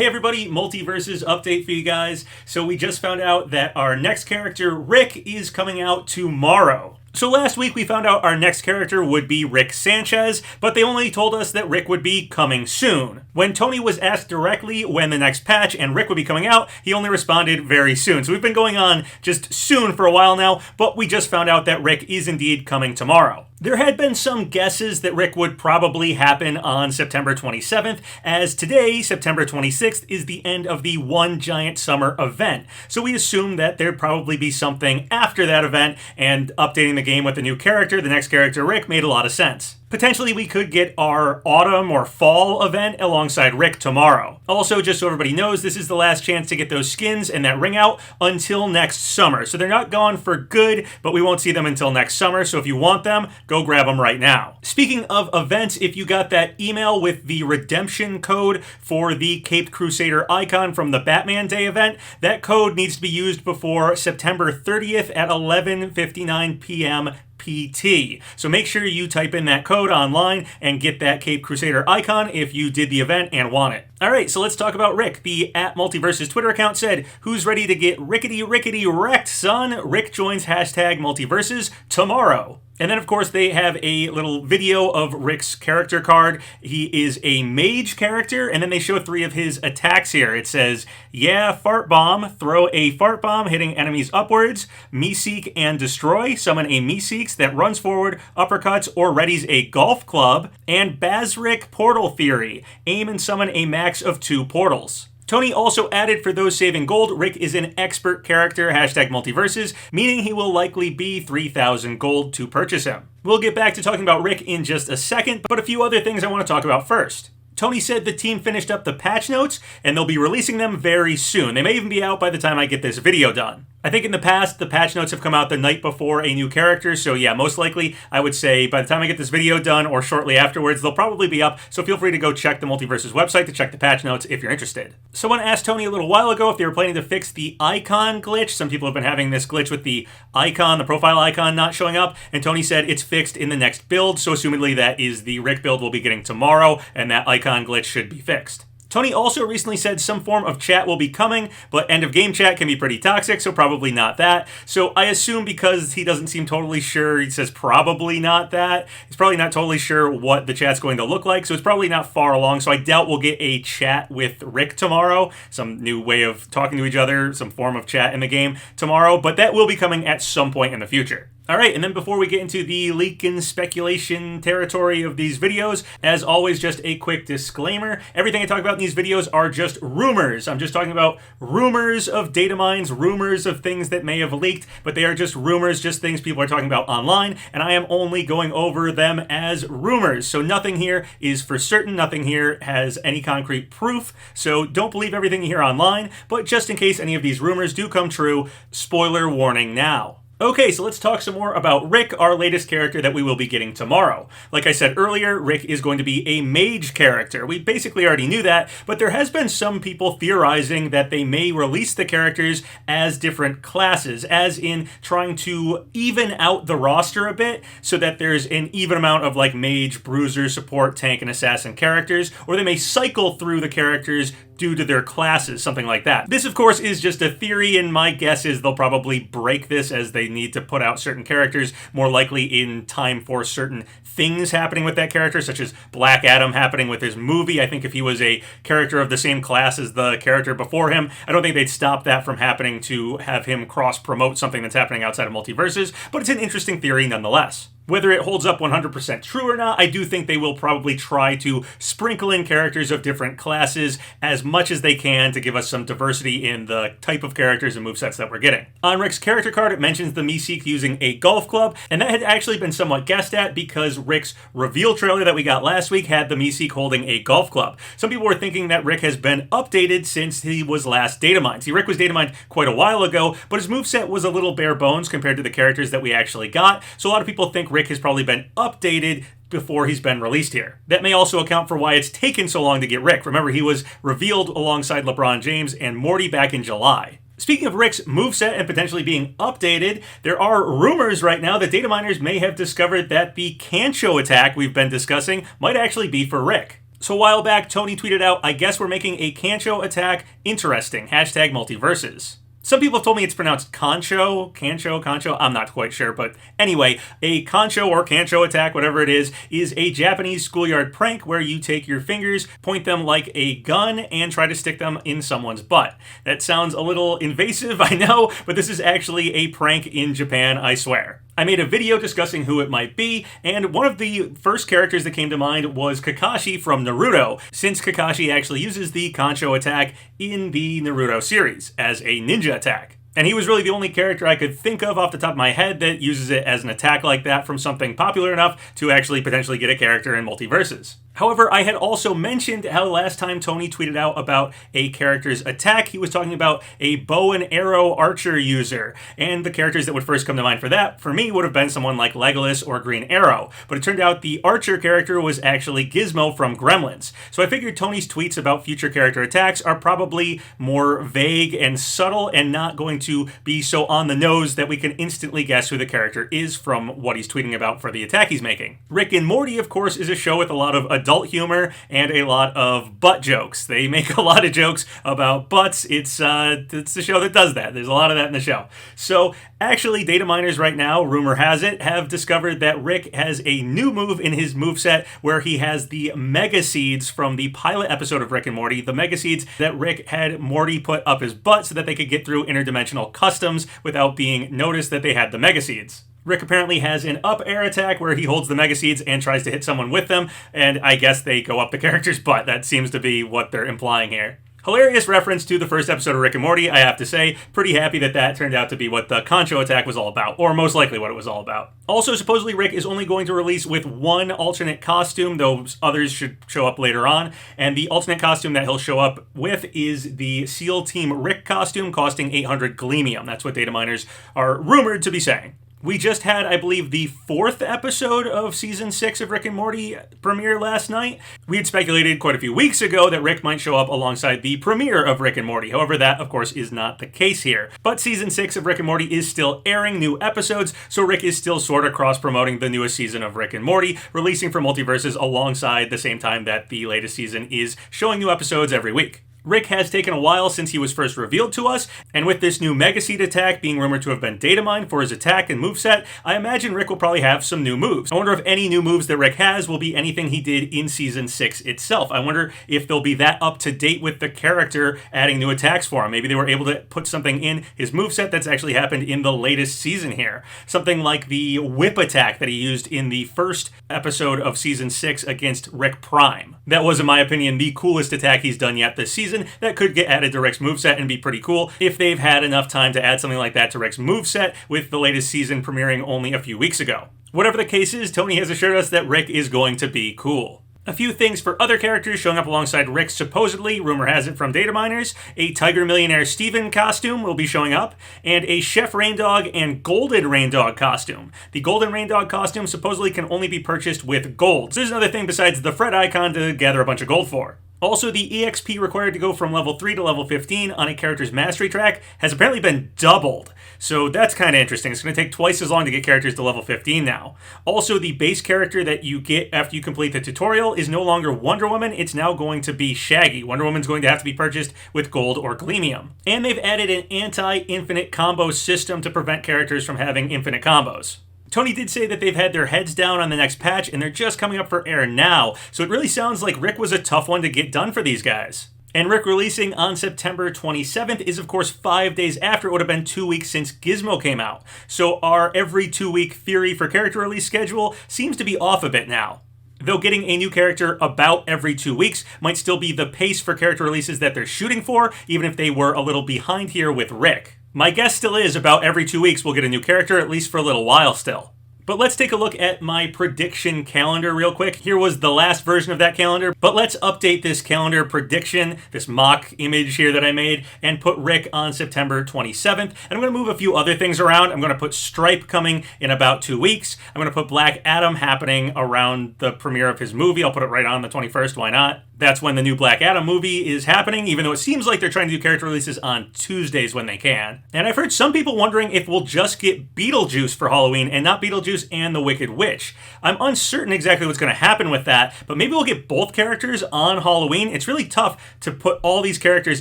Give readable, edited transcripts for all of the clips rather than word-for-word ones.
Hey everybody, MultiVersus update for you guys. So we just found out that our next character, Rick, is coming out tomorrow. So last week we found out our next character would be Rick Sanchez, but they only told us that Rick would be coming soon. When Tony was asked directly when the next patch and Rick would be coming out, he only responded very soon. So we've been going on just soon for a while now, but we just found out that Rick is indeed coming tomorrow. There had been some guesses that Rick would probably happen on September 27th, as today, September 26th, is the end of the One Giant Summer event. So we assumed that there'd probably be something after that event, and updating the game with a new character, the next character, Rick, made a lot of sense. Potentially, we could get our autumn or fall event alongside Rick tomorrow. Also, just so everybody knows, this is the last chance to get those skins and that ring out until next summer. So they're not gone for good, but we won't see them until next summer. So if you want them, go grab them right now. Speaking of events, if you got that email with the redemption code for the Caped Crusader icon from the Batman Day event, that code needs to be used before September 30th at 11:59 p.m. PT. So make sure you type in that code online and get that Caped Crusader icon if you did the event and want it. Alright, so let's talk about Rick. The @MultiVersus Twitter account said, "Who's ready to get rickety wrecked, son? Rick joins #MultiVersus tomorrow." And then, of course, they have a little video of Rick's character card. He is a mage character, and then they show 3 of his attacks here. It says, yeah, fart bomb, throw a fart bomb hitting enemies upwards, me-seek and destroy, summon a me-seeks that runs forward, uppercuts, or readies a golf club, and Bazrick Portal Theory, aim and summon a max of 2 portals. Tony also added, for those saving gold, Rick is an expert character, #MultiVersus, meaning he will likely be 3,000 gold to purchase him. We'll get back to talking about Rick in just a second, but a few other things I want to talk about first. Tony said the team finished up the patch notes, and they'll be releasing them very soon. They may even be out by the time I get this video done. I think in the past, the patch notes have come out the night before a new character, so yeah, most likely, I would say by the time I get this video done or shortly afterwards, they'll probably be up, so feel free to go check the MultiVersus website to check the patch notes if you're interested. Someone asked Tony a little while ago if they were planning to fix the icon glitch. Some people have been having this glitch with the icon, the profile icon not showing up, and Tony said it's fixed in the next build, so assumedly that is the Rick build we'll be getting tomorrow, and that icon glitch should be fixed. Tony also recently said some form of chat will be coming, but end-of-game chat can be pretty toxic, so probably not that. So I assume because he doesn't seem totally sure, he says probably not that. He's probably not totally sure what the chat's going to look like, so it's probably not far along, so I doubt we'll get a chat with Rick tomorrow, some new way of talking to each other, some form of chat in the game tomorrow, but that will be coming at some point in the future. Alright, and then before we get into the leak and speculation territory of these videos, as always, just a quick disclaimer. Everything I talk about in these videos are just rumors. I'm just talking about rumors of data mines, rumors of things that may have leaked, but they are just rumors, just things people are talking about online, and I am only going over them as rumors. So nothing here is for certain, nothing here has any concrete proof, so don't believe everything you hear online, but just in case any of these rumors do come true, spoiler warning now. Okay, so let's talk some more about Rick, our latest character that we will be getting tomorrow. Like I said earlier, Rick is going to be a mage character. We basically already knew that, but there has been some people theorizing that they may release the characters as different classes, as in trying to even out the roster a bit so that there's an even amount of like mage, bruiser, support, tank, and assassin characters, or they may cycle through the characters due to their classes, something like that. This, of course, is just a theory, and my guess is they'll probably break this as they need to put out certain characters, more likely in time for certain things happening with that character, such as Black Adam happening with his movie. I think if he was a character of the same class as the character before him, I don't think they'd stop that from happening to have him cross-promote something that's happening outside of MultiVersus, but it's an interesting theory nonetheless. Whether it holds up 100% true or not, I do think they will probably try to sprinkle in characters of different classes as much as they can to give us some diversity in the type of characters and movesets that we're getting. On Rick's character card, it mentions the me-seek using a golf club, and that had actually been somewhat guessed at because Rick's reveal trailer that we got last week had the me-seek holding a golf club. Some people were thinking that Rick has been updated since he was last data mined. See, Rick was data mined quite a while ago, but his moveset was a little bare bones compared to the characters that we actually got, so a lot of people think Rick has probably been updated before he's been released here. That may also account for why it's taken so long to get Rick. Remember, he was revealed alongside LeBron James and Morty back in July. Speaking of Rick's moveset and potentially being updated, there are rumors right now that data miners may have discovered that the Cancho attack we've been discussing might actually be for Rick. So a while back, Tony tweeted out, "I guess we're making a Cancho attack interesting. Hashtag MultiVersus." Some people have told me it's pronounced Concho, I'm not quite sure, but anyway, a Concho or Cancho attack, whatever it is a Japanese schoolyard prank where you take your fingers, point them like a gun, and try to stick them in someone's butt. That sounds a little invasive, I know, but this is actually a prank in Japan, I swear. I made a video discussing who it might be, and one of the first characters that came to mind was Kakashi from Naruto, since Kakashi actually uses the Concho attack in the Naruto series as a ninja attack. And he was really the only character I could think of off the top of my head that uses it as an attack like that from something popular enough to actually potentially get a character in MultiVersus. However, I had also mentioned how last time Tony tweeted out about a character's attack, he was talking about a bow and arrow archer user, and the characters that would first come to mind for that, for me, would have been someone like Legolas or Green Arrow, but it turned out the archer character was actually Gizmo from Gremlins. So I figured Tony's tweets about future character attacks are probably more vague and subtle and not going to be so on the nose that we can instantly guess who the character is from what he's tweeting about for the attack he's making. Rick and Morty, of course, is a show with a lot of adult humor and a lot of butt jokes. They make a lot of jokes about butts. It's the show that does that. There's a lot of that in the show. So actually, data miners right now, rumor has it, have discovered that Rick has a new move in his moveset where he has the Mega Seeds from the pilot episode of Rick and Morty, the Mega Seeds that Rick had Morty put up his butt so that they could get through interdimensional customs without being noticed that they had the Mega Seeds. Rick apparently has an up air attack where he holds the Mega Seeds and tries to hit someone with them, and I guess they go up the character's butt. That seems to be what they're implying here. Hilarious reference to the first episode of Rick and Morty, I have to say. Pretty happy that that turned out to be what the Concho attack was all about, or most likely what it was all about. Also, supposedly Rick is only going to release with one alternate costume, though others should show up later on, and the alternate costume that he'll show up with is the SEAL Team Rick costume costing 800 Gleamium. That's what data miners are rumored to be saying. We just had, I believe, the 4th episode of Season 6 of Rick and Morty premiere last night. We had speculated quite a few weeks ago that Rick might show up alongside the premiere of Rick and Morty. However, that, of course, is not the case here. But Season 6 of Rick and Morty is still airing new episodes, so Rick is still sort of cross-promoting the newest season of Rick and Morty, releasing for MultiVersus alongside the same time that the latest season is showing new episodes every week. Rick has taken a while since he was first revealed to us, and with this new Mega Seed attack being rumored to have been data mined for his attack and moveset, I imagine Rick will probably have some new moves. I wonder if any new moves that Rick has will be anything he did in Season 6 itself. I wonder if they'll be that up to date with the character adding new attacks for him. Maybe they were able to put something in his moveset that's actually happened in the latest season here. Something like the whip attack that he used in the first episode of Season 6 against Rick Prime. That was, in my opinion, the coolest attack he's done yet this season. That could get added to Rick's moveset and be pretty cool if they've had enough time to add something like that to Rick's moveset with the latest season premiering only a few weeks ago. Whatever the case is, Tony has assured us that Rick is going to be cool. A few things for other characters showing up alongside Rick, supposedly, rumor has it from data miners. A Tiger Millionaire Steven costume will be showing up, and a Chef Raindog and Golden Raindog costume. The Golden Raindog costume supposedly can only be purchased with gold. So there's another thing besides the Fred icon to gather a bunch of gold for. Also, the EXP required to go from level 3 to level 15 on a character's mastery track has apparently been doubled. So that's kind of interesting. It's going to take twice as long to get characters to level 15 now. Also, the base character that you get after you complete the tutorial is no longer Wonder Woman. It's now going to be Shaggy. Wonder Woman's going to have to be purchased with gold or Gleamium. And they've added an anti-infinite combo system to prevent characters from having infinite combos. Tony did say that they've had their heads down on the next patch and they're just coming up for air now, so it really sounds like Rick was a tough one to get done for these guys. And Rick releasing on September 27th is of course 5 days after it would have been 2 weeks since Gizmo came out. So our every 2 week theory for character release schedule seems to be off a bit now. Though getting a new character about every 2 weeks might still be the pace for character releases that they're shooting for, even if they were a little behind here with Rick. My guess still is about every 2 weeks we'll get a new character, at least for a little while still. But let's take a look at my prediction calendar real quick. Here was the last version of that calendar, but let's update this calendar prediction, this mock image here that I made, and put Rick on September 27th. And I'm going to move a few other things around. I'm going to put Stripe coming in about 2 weeks. I'm going to put Black Adam happening around the premiere of his movie. I'll put it right on the 21st, why not? That's when the new Black Adam movie is happening, even though it seems like they're trying to do character releases on Tuesdays when they can. And I've heard some people wondering if we'll just get Beetlejuice for Halloween, and not Beetlejuice Beetlejuice and the Wicked Witch. I'm uncertain exactly what's going to happen with that, but maybe we'll get both characters on Halloween. It's really tough to put all these characters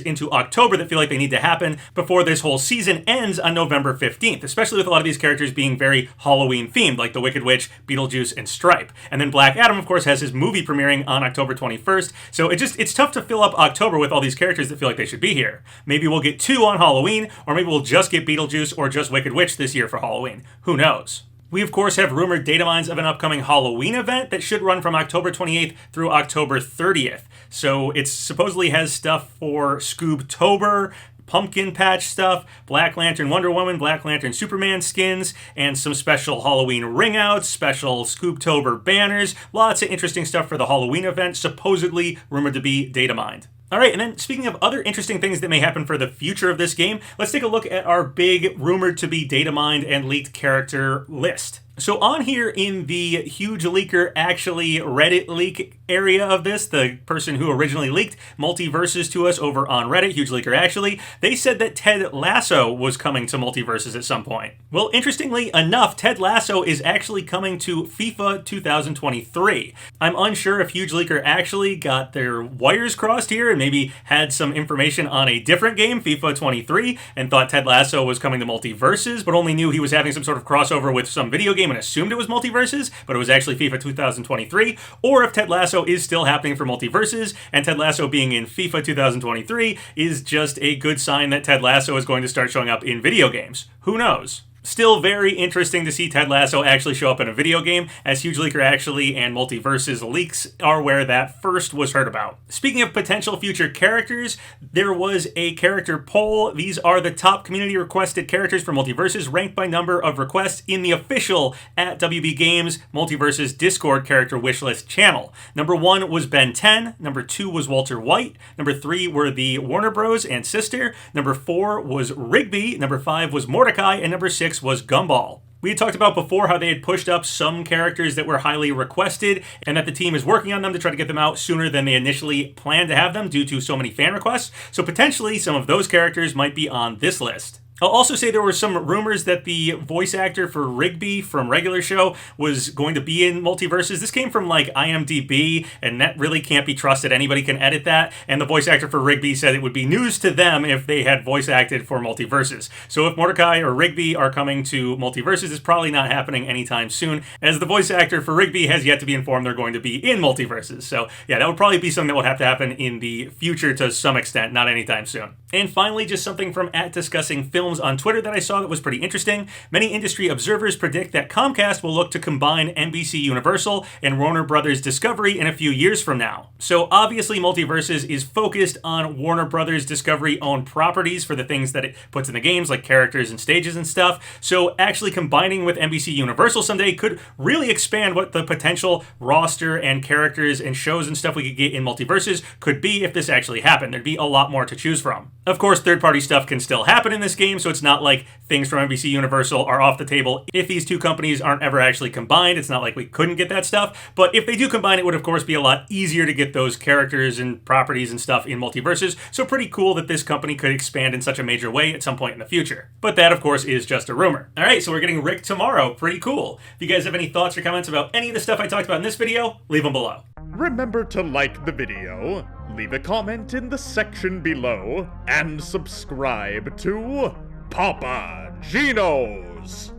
into October that feel like they need to happen before this whole season ends on November 15th, especially with a lot of these characters being very Halloween themed, like the Wicked Witch, Beetlejuice, and Stripe. And then Black Adam, of course, has his movie premiering on October 21st, so it's tough to fill up October with all these characters that feel like they should be here. Maybe we'll get 2 on Halloween, or maybe we'll just get Beetlejuice or just Wicked Witch this year for Halloween. Who knows? We, of course, have rumored data mines of an upcoming Halloween event that should run from October 28th through October 30th. So it supposedly has stuff for Scoobtober, pumpkin patch stuff, Black Lantern Wonder Woman, Black Lantern Superman skins, and some special Halloween ringouts, special Scoobtober banners, lots of interesting stuff for the Halloween event, supposedly rumored to be data mined. Alright, and then speaking of other interesting things that may happen for the future of this game, let's take a look at our big rumored to be data mined and leaked character list. So on here in the Huge Leaker Actually Reddit leak area of this, the person who originally leaked MultiVersus to us over on Reddit, Huge Leaker Actually, they said that Ted Lasso was coming to MultiVersus at some point. Well, interestingly enough, Ted Lasso is actually coming to FIFA 2023. I'm unsure if Huge Leaker Actually got their wires crossed here and maybe had some information on a different game, FIFA 23, and thought Ted Lasso was coming to MultiVersus, but only knew he was having some sort of crossover with some video game and assumed it was MultiVersus, but it was actually FIFA 2023, or if Ted Lasso is still happening for MultiVersus, and Ted Lasso being in FIFA 2023 is just a good sign that Ted Lasso is going to start showing up in video games. Who knows? Still very interesting to see Ted Lasso actually show up in a video game, as Huge Leaker Actually and MultiVersus leaks are where that first was heard about. Speaking of potential future characters, there was a character poll. These are the top community requested characters for MultiVersus, ranked by number of requests in the official @WB Games MultiVersus Discord character wishlist channel. Number 1 was Ben 10, number 2 was Walter White, number 3 were the Warner Bros. And Sister, number 4 was Rigby, number 5 was Mordecai, and number 6 was Gumball. We had talked about before how they had pushed up some characters that were highly requested and that the team is working on them to try to get them out sooner than they initially planned to have them due to so many fan requests. So potentially some of those characters might be on this list. I'll also say there were some rumors that the voice actor for Rigby from regular show was going to be in MultiVersus. This came from like IMDb, and that really can't be trusted. Anybody can edit that. And the voice actor for Rigby said it would be news to them if they had voice acted for MultiVersus. So if Mordecai or Rigby are coming to MultiVersus, it's probably not happening anytime soon, as the voice actor for Rigby has yet to be informed they're going to be in MultiVersus. So yeah, that would probably be something that would have to happen in the future to some extent, not anytime soon. And finally, just something from @DiscussingFilms on Twitter that I saw that was pretty interesting. Many industry observers predict that Comcast will look to combine NBC Universal and Warner Brothers Discovery in a few years from now. So obviously MultiVersus is focused on Warner Brothers Discovery owned properties for the things that it puts in the games, like characters and stages and stuff. So actually combining with NBC Universal someday could really expand what the potential roster and characters and shows and stuff we could get in MultiVersus could be if this actually happened. There'd be a lot more to choose from. Of course, third-party stuff can still happen in this game, so it's not like things from NBC Universal are off the table if these two companies aren't ever actually combined. It's not like we couldn't get that stuff, but if they do combine, it would of course be a lot easier to get those characters and properties and stuff in MultiVersus, so pretty cool that this company could expand in such a major way at some point in the future. But that, of course, is just a rumor. Alright, so we're getting Rick tomorrow. Pretty cool. If you guys have any thoughts or comments about any of the stuff I talked about in this video, leave them below. Remember to like the video, leave a comment in the section below, and subscribe to Papa Gino's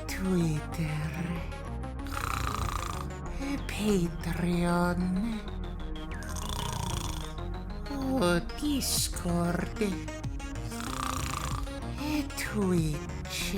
Twitter, Patreon, Discord, Twitch.